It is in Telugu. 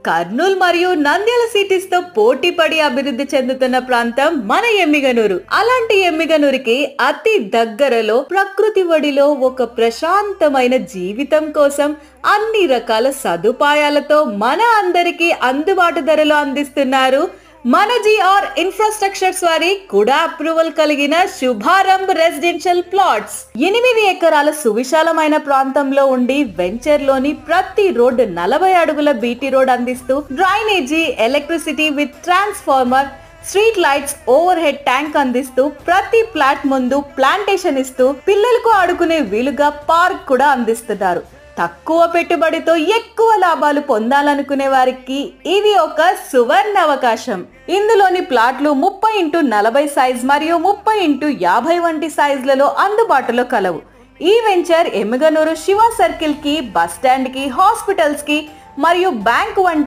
కర్నూలు మరియు నంద్యాల సిటీస్ తో పోటీ పడి అభివృద్ధి చెందుతున్న ప్రాంతం మన ఎమ్మిగనూరు. అలాంటి ఎమ్మిగనూరుకి అతి దగ్గరలో ప్రకృతి ఒడిలో ఒక ప్రశాంతమైన జీవితం కోసం అన్ని రకాల సదుపాయాలతో మన అందరికీ అందుబాటు ధరలో అందిస్తున్నారు మన జిఆర్ ఇన్ఫ్రాస్ట్రక్చర్స్ వారి కూడా అప్రూవల్ కలిగిన శుభారంభ్ రెసిడెన్షియల్ ప్లాట్స్. 8 ఎకరాల సువిశాలమైన ప్రాంతంలో ఉండి వెంచర్ లోని ప్రతి రోడ్డు 40 అడుగుల బీటీ రోడ్ అందిస్తూ drainage, electricity with transformer, street lights, over head tank అందిస్తూ ప్రతి ఫ్లాట్ ముందు ప్లాంటేషన్ ఇస్తూ పిల్లలకు ఆడుకునే వీలుగా పార్క్ కూడా అందిస్తున్నారు. తక్కువ పెట్టుబడితో ఎక్కువ లాభాలు పొందాలనుకునే వారికి ఇది ఒక సువర్ణ అవకాశం. ఇందులోని ప్లాట్లు 30x40 సైజ్ మరియు 30x50 వంటి సైజులలో అందుబాటులో కలవు. ఈ వెంచర్ ఎమ్మిగనూరు శివ సర్కిల్ కి, బస్ స్టాండ్ కి, హాస్పిటల్స్ కి మరియు బ్యాంక్ వంటి